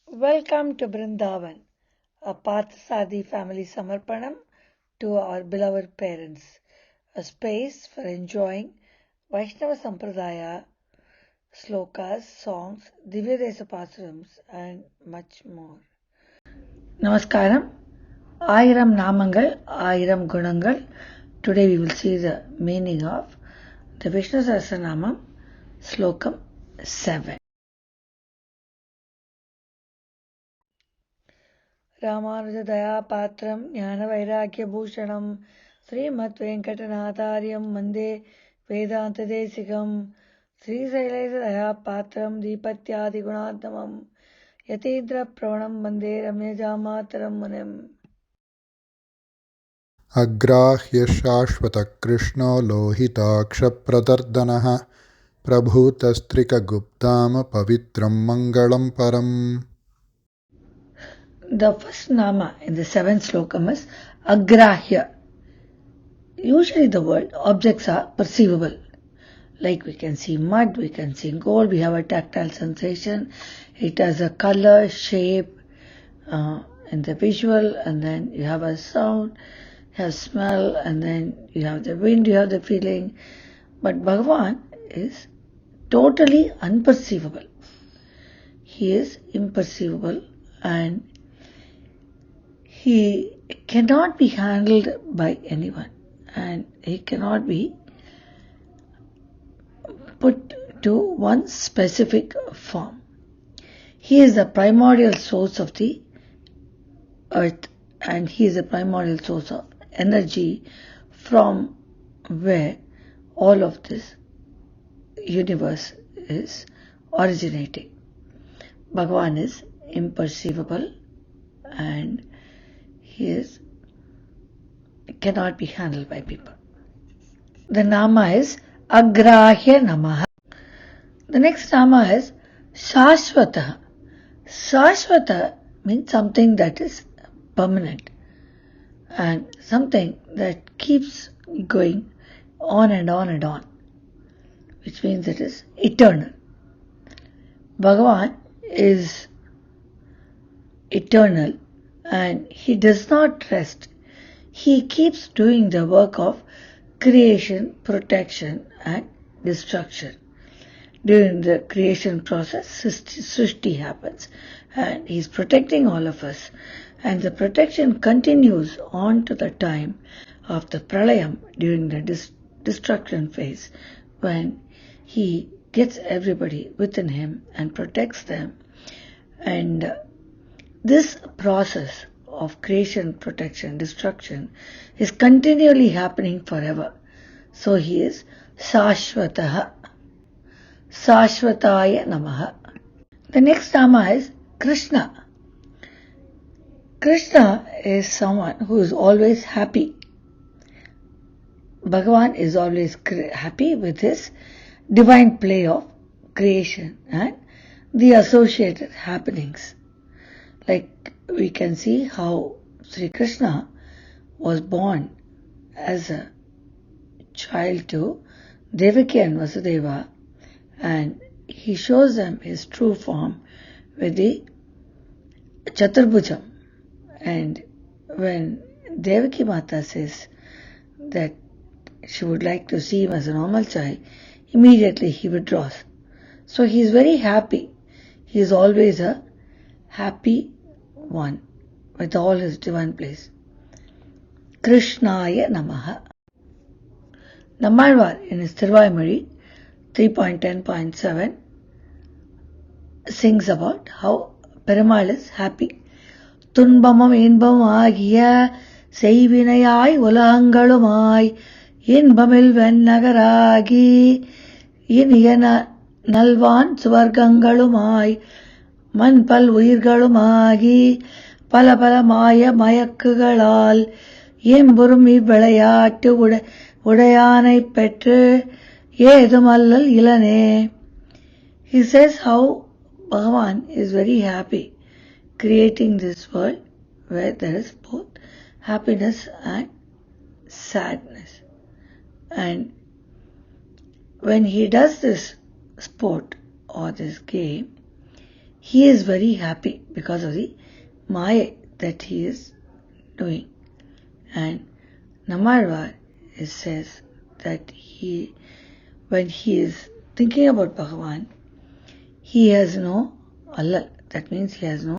Welcome to Brindavan, a Parthasadi family Samarpanam to our beloved parents, a space for enjoying Vaishnava Sampradaya, Slokas, songs, Divyadesa Pasarams, and much more. Namaskaram, Ayiram Namangal, Ayiram Gunangal. Today we will see the meaning of the Vishnu Sahasranamam, Slokam 7. रामानुजदयापात्रं ज्ञानवैराग्यभूषणं श्रीमद्वेङ्कटनाथार्यं वन्दे वेदान्तदेशिकं श्रीशैलेशदयापात्रं दीपत्यादिगुणात्मकं यतीन्द्रप्रवणं वन्दे रम्यजामातरं मुनिम् अग्राह्यशाश्वतकृष्णो लोहिताक्षप्रदर्दनः प्रभूतस्त्रिकगुप्ताम पवित्रं मङ्गलं परम्. The first nama in the 7th slokam is Agrahya. Usually the word objects are perceivable. Like we can see mud, we can see gold, we have a tactile sensation. It has a color, shape, in the visual, and then you have a sound, you have smell, and then you have the wind, you have the feeling. But Bhagavan is totally unperceivable. He is imperceivable and he cannot be handled by anyone and he cannot be put to one specific form. He is the primordial source of the earth and he is the primordial source of energy from where all of this universe is originating. Bhagavan is imperceivable and he cannot be handled by people. The nama is Agrahya Namaha. The next nama is Shashvata. Shashvata means something that is permanent and something that keeps going on and on and on, which means it is eternal. Bhagavan is eternal and he does not rest. He keeps doing the work of creation, protection and destruction. During the creation process, Srishti happens and he is protecting all of us, and the protection continues on to the time of the pralayam during the destruction phase, when he gets everybody within him and protects them. And this process of creation, protection, destruction is continually happening forever. So he is Shashvataha. Shashvataya Namaha. The next nama is Krishna. Krishna is someone who is always happy. Bhagavan is always happy with his divine play of creation and the associated happenings. Like we can see how Sri Krishna was born as a child to Devaki and Vasudeva, and he shows them his true form with the Chaturbhujam. And when Devaki Mata says that she would like to see him as a normal child, immediately he withdraws. So he is very happy. He is always a happy one with all his divine place. Krishnaya Namaha. Nammalvar in his Tiruvamozhi 3.10.7 sings about how Perumal is happy. துன்பமும் இன்பமும் ஆகிய செய்வினையாய் உலகங்களுமாய் இன்பமில் வெண்ணகராகி இனிய நல்வான் சுவர்க்கங்களுமாய் மண்பல் உயிர்களுமாகி பல பல மாய மயக்குகளால் எம்புறும் இவ்விளையாட்டு உடையானை பெற்று ஏதுமல்லல் இளனே. He says how Bhagavan is very happy creating this world where there is both happiness and sadness. And when he does this sport or this game, he is very happy because of the Maya that he is doing. And Namalvar says that when he is thinking about Bhagavan, he has no allal. That means he has no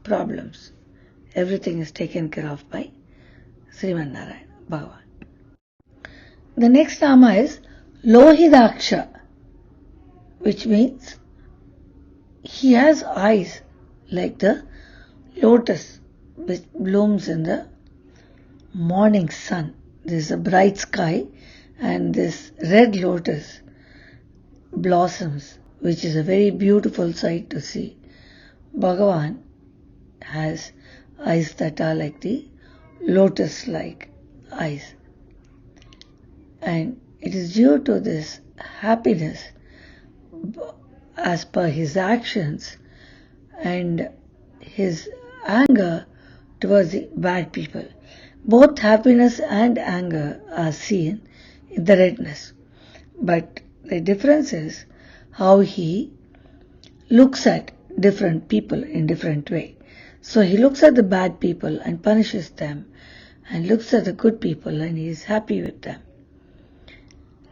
problems. Everything is taken care of by Sriman Narayana, Bhagavan. The next Nama is Lohidaksha, which means he has eyes like the lotus which blooms in the morning sun. There is a bright sky and this red lotus blossoms, which is a very beautiful sight to see. Bhagavan has eyes that are like the lotus-like eyes. And it is due to this happiness as per his actions and his anger towards the bad people. Both happiness and anger are seen in the redness. But the difference is how he looks at different people in different way. So he looks at the bad people and punishes them, and looks at the good people and he is happy with them.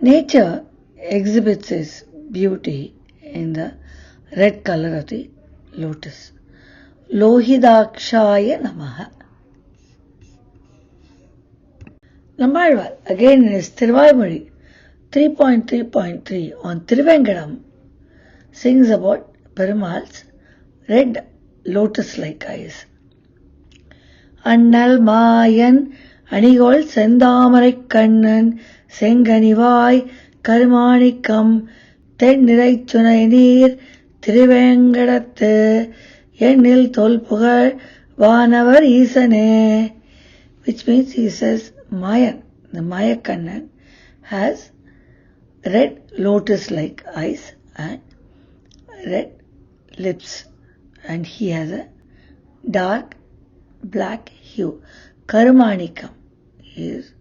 Nature exhibits its beauty in the red color of the lotus. Lohidakshaya Namaha. Namalvar, again in his Tiruvamozhi 3.3.3 on Tiruvengadam, sings about Perumal's red lotus-like eyes. Annal Mayan Anigol Sendamarai Kannan Senganivai Karumanikam Tennirai Tunai Neer Tiruvengadathu Ennil Tolpugal Vanavar Isane, which means he says Mayan, the Maya Kannan, has red lotus-like eyes and red lips, and he has a dark black hue. Karumanikam is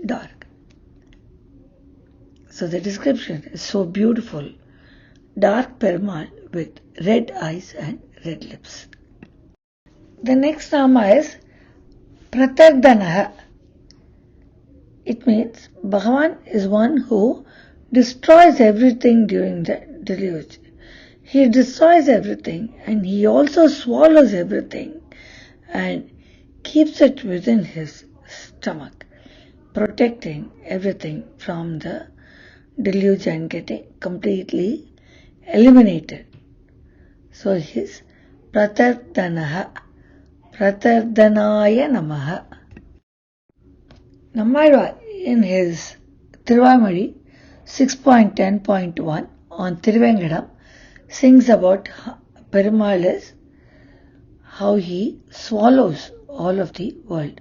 dark. So the description is so beautiful. Dark Perumal with red eyes and red lips. The next Nama is Pratardhanaha. It means Bhagavan is one who destroys everything during the deluge. He destroys everything and he also swallows everything and keeps it within his stomach, protecting everything from the deluge and getting completely eliminated. So his Pratardhanaha, Pratardhanaya Namaha. Namalvar in his Tiruvamozhi 6.10.1 on Tiruvengadam sings about Perumal, how he swallows all of the world.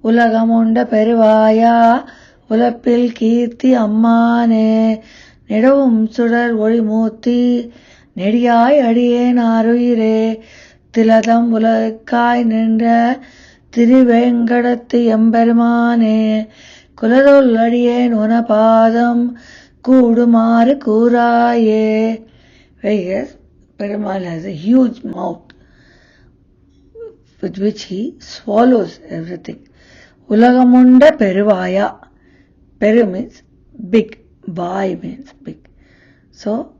Ulagamunda Perivaya Ulapil Kirti Ammane Nedavum Sudar Volimuthi Nediyai Adiyen Aruire Tiladam Ulakkai Ninda Tiruvengadathu Emperumane Kuladol Adiyen Unapadam Kudumaru Kuraye. Whereas Perumal has a huge mouth with which he swallows everything. Ulagamunda Perivaya. Peru means big. Vai means big. So,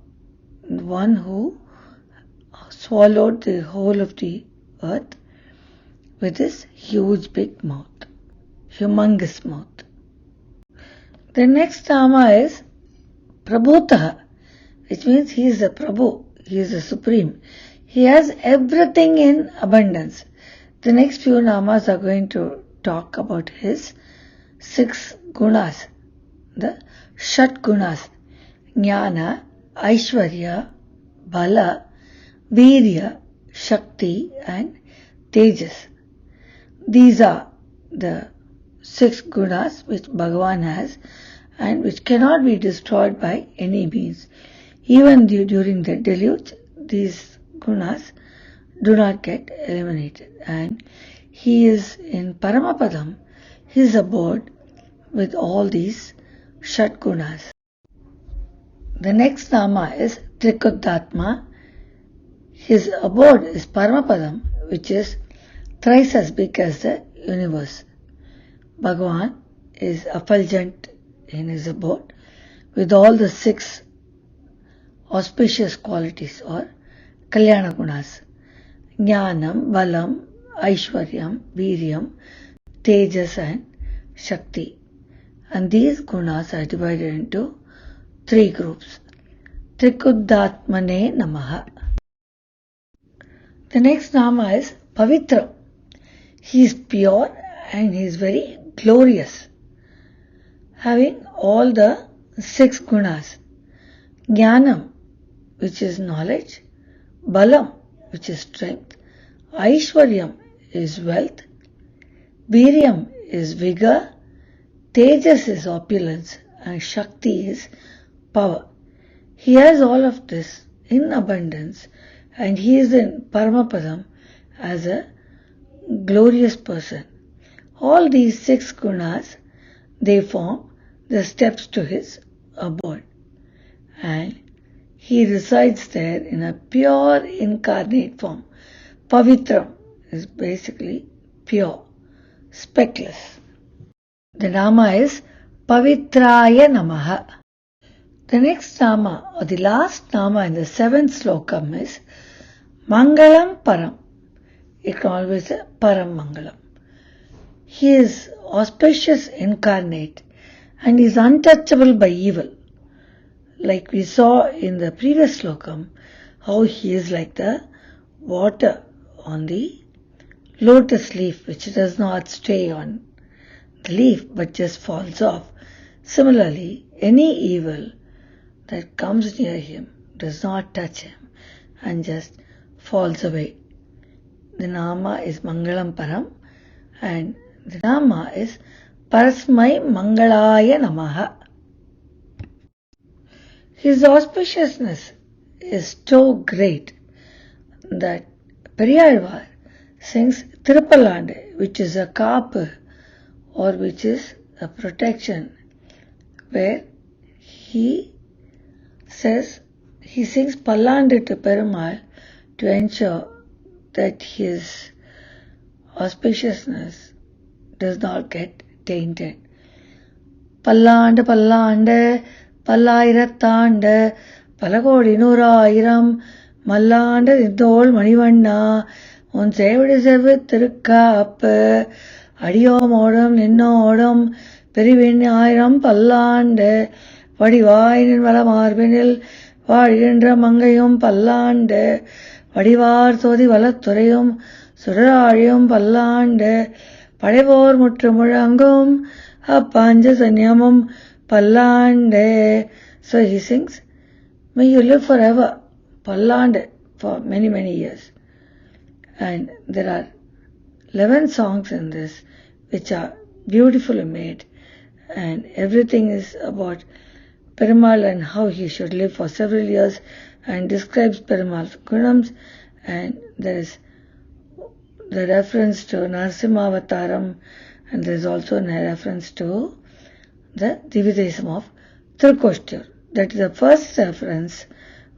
one who swallowed the whole of the earth with his huge big mouth. Humongous mouth. The next Nama is Prabhutaha, which means he is a Prabhu, he is a supreme. He has everything in abundance. The next few Namas are going to talk about his 6 gunas, the Shat gunas, Jnana, Aishwarya, Bala, Virya, Shakti and Tejas. These are the 6 gunas which Bhagavan has and which cannot be destroyed by any means. Even during the deluge, these gunas do not get eliminated. And he is in Paramapadam, his abode with all these Shat gunas. The next Nama is Trikudatma. His abode is Paramapadam, which is thrice as big as the universe. Bhagavan is effulgent in his abode with all the 6 auspicious qualities or Kalyana Gunas: Jnanam, Balam, Aishwaryam, Viryam, Tejas and Shakti. And these gunas are divided into 3 groups. Trikudatmane Namaha. The next Nama is Pavitra. He is pure and he is very glorious, having all the 6 gunas. Jnanam, which is knowledge, Balam, which is strength, Aishwaryam is wealth, Viryam is vigor, Tejas is opulence, and Shakti is power. He has all of this in abundance, and he is in Paramapadam as a glorious person. All these 6 gunas, they form the steps to his abode, and he resides there in a pure incarnate form. Pavitram is basically pure, speckless. The Nama is Pavitraya Namaha. The next Nama, or the last Nama in the 7th Slokam, is Mangalam Param. It can always say Param Mangalam. He is auspicious incarnate and is untouchable by evil. Like we saw in the previous Slokam, how he is like the water on the lotus leaf, which does not stay on the leaf but just falls off. Similarly, any evil that comes near him does not touch him and just falls away. The Nama is Mangalam Param and the Nama is Parasmai Mangalaya Namaha. His auspiciousness is so great that Periyalvar sings Tirupallande, which is a kapu or which is a protection, where he sings Pallande to Perumal to ensure that his auspiciousness does not get tainted. Pallande, Pallande, Pallayiratthande, Palakodi Noorayyiram, Mallande Nithol Manivanna, Un Sevadi Sevvi Thirukkaappu, Adiyomodum Ninnodum, Perivinnayiram Pallande, Vadivayin Valamarvinil, Vazhகின்ற மங்கையும் பல்லாண்டு, வடிவார் சோதி வலத்துறையும் சுடராழியும் பல்லாண்டு, படைபோர் முற்று முழங்கும் அப்பாஞ்ச சன்னியமும் pallande. So he sings, may you live forever, pallande, for many, many years. And there are 11 songs in this which are beautifully made, and everything is about Perumal and how he should live for several years, and describes Perumal's gunams, and there is the reference to Narasimhavataram, and there is also a reference to the Divyadesam of Tirukostur. That is the first reference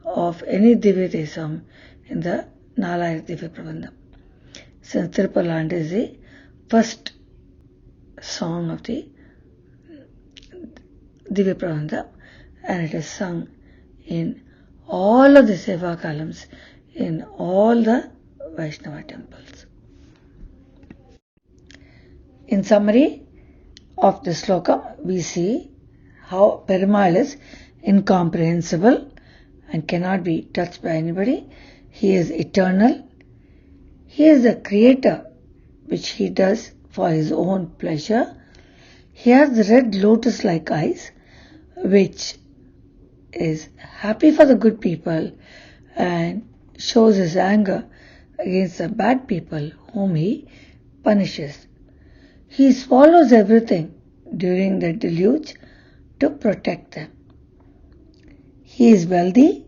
of any Divyadesam in the Nalayana Divya Prabandham. Since Tirupallande is the first song of the Divya Prabandham, and it is sung in all of the Seva columns in all the Vaishnava temples. In summary of the sloka, we see how Perumal is incomprehensible and cannot be touched by anybody. He is eternal. He is the creator, which he does for his own pleasure. He has the red lotus-like eyes, which is happy for the good people and shows his anger against the bad people whom he punishes. He swallows everything during the deluge to protect them. He is wealthy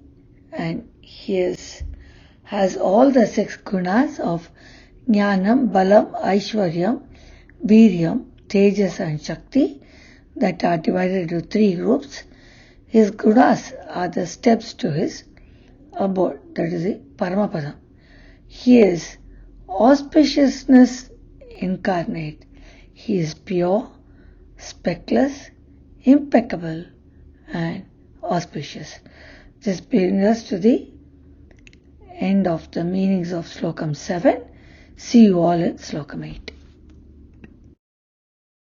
and he has all the 6 gunas of Jnanam, Balam, Aishwaryam, Viryam, Tejas and Shakti that are divided into 3 groups. His gunas are the steps to his about, that is the Paramapadam. He is auspiciousness incarnate. He is pure, speckless, impeccable, and auspicious. This brings us to the end of the meanings of Slokam 7. See you all in Slokam 8.